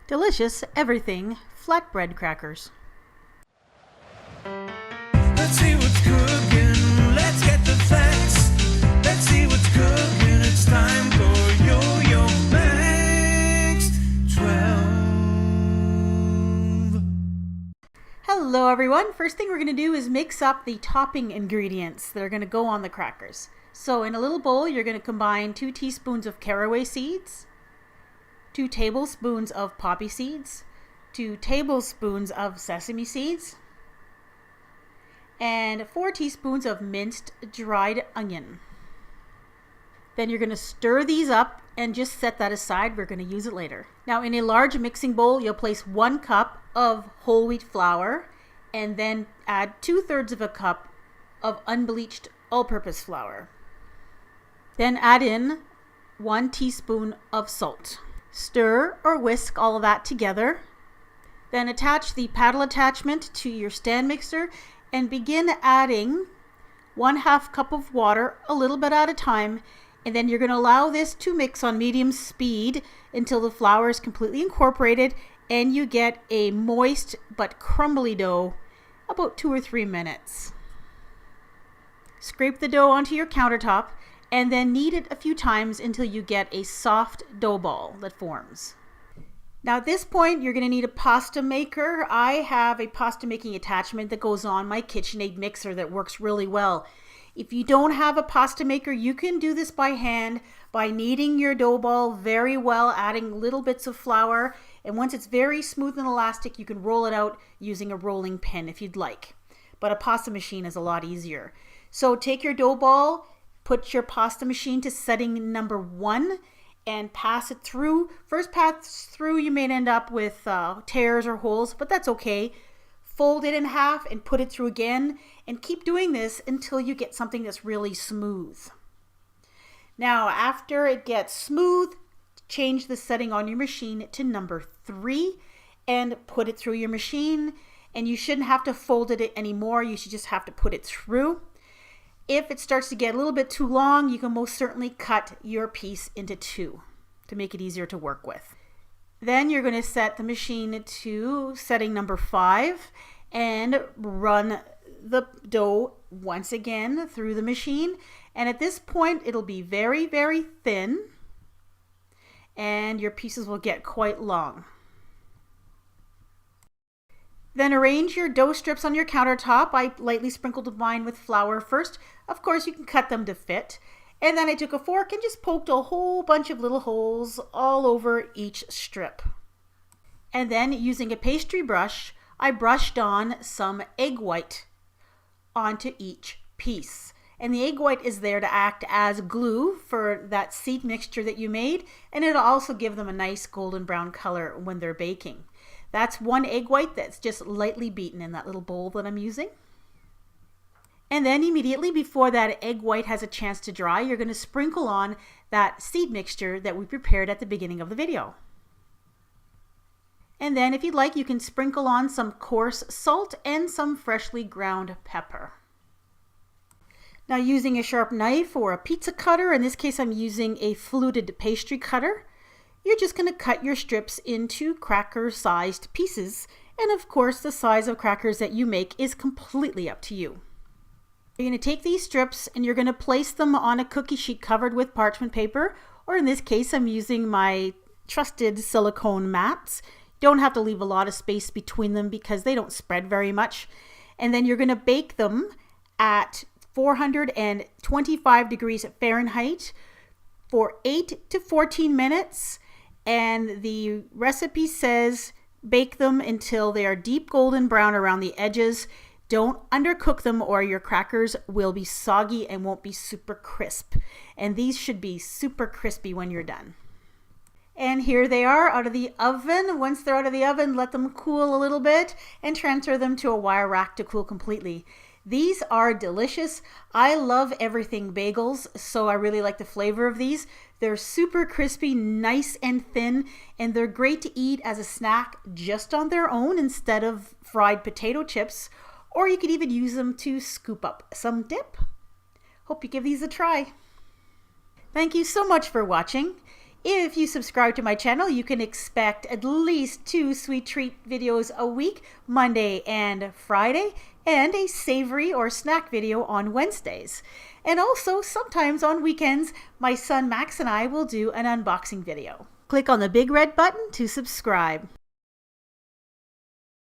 Delicious everything flatbread crackers. Let's see what's cooking. Let's get the facts. Let's see what's cooking. It's time for yoyomax12. Hello everyone. First thing we're going to do is mix up the topping ingredients that are going to go on the crackers. So in a little bowl you're going to combine 2 teaspoons of caraway seeds, 2 tablespoons of poppy seeds, 2 tablespoons of sesame seeds, and 4 teaspoons of minced dried onion. Then you're going to stir these up and just set that aside. We're going to use it later. Now in a large mixing bowl you'll place 1 cup of whole wheat flour and then add 2/3 of a cup of unbleached all-purpose flour. Then add in 1 teaspoon of salt. Stir or whisk all of that together. Then attach the paddle attachment to your stand mixer and begin adding 1/2 cup of water a little bit at a time, and then you're going to allow this to mix on medium speed until the flour is completely incorporated and you get a moist but crumbly dough about 2 or 3 minutes. Scrape the dough onto your countertop and then knead it a few times until you get a soft dough ball that forms. Now at this point you're going to need a pasta maker. I have a pasta making attachment that goes on my KitchenAid mixer that works really well. If you don't have a pasta maker, you can do this by hand by kneading your dough ball very well, adding little bits of flour, and once it's very smooth and elastic you can roll it out using a rolling pin if you'd like. But a pasta machine is a lot easier. So take your dough ball, put your pasta machine to setting number 1 and pass it through. First pass through you may end up with tears or holes, but that's okay. Fold it in half and put it through again and keep doing this until you get something that's really smooth. Now after it gets smooth, change the setting on your machine to number 3 and put it through your machine, and you shouldn't have to fold it anymore. You should just have to put it through. If it starts to get a little bit too long, you can most certainly cut your piece into 2 to make it easier to work with. Then you're going to set the machine to setting number 5 and run the dough once again through the machine. And at this point it'll be very, very thin and your pieces will get quite long. Then arrange your dough strips on your countertop. I lightly sprinkled mine with flour first. Of course you can cut them to fit. And then I took a fork and just poked a whole bunch of little holes all over each strip. And then using a pastry brush, I brushed on some egg white onto each piece. And the egg white is there to act as glue for that seed mixture that you made, and it'll also give them a nice golden brown color when they're baking. That's 1 egg white that's just lightly beaten in that little bowl that I'm using. And then immediately before that egg white has a chance to dry, you're going to sprinkle on that seed mixture that we prepared at the beginning of the video. And then if you'd like, you can sprinkle on some coarse salt and some freshly ground pepper. Now using a sharp knife or a pizza cutter, in this case I'm using a fluted pastry cutter, you're just going to cut your strips into cracker-sized pieces. And of course the size of crackers that you make is completely up to you. You're going to take these strips and you're going to place them on a cookie sheet covered with parchment paper, or in this case I'm using my trusted silicone mats. You don't have to leave a lot of space between them because they don't spread very much. And then you're going to bake them at 425 degrees Fahrenheit for 8 to 14 minutes. And the recipe says bake them until they are deep golden brown around the edges. Don't undercook them or your crackers will be soggy and won't be super crisp. And these should be super crispy when you're done. And here they are out of the oven. Once they're out of the oven, let them cool a little bit and transfer them to a wire rack to cool completely. These are delicious. I love everything bagels, so I really like the flavor of these. They're super crispy, nice and thin, and they're great to eat as a snack just on their own instead of fried potato chips, or you could even use them to scoop up some dip. Hope you give these a try. Thank you so much for watching. If you subscribe to my channel, you can expect at least 2 sweet treat videos a week, Monday and Friday, and a savory or snack video on Wednesdays. And also, sometimes on weekends, my son Max and I will do an unboxing video. Click on the big red button to subscribe.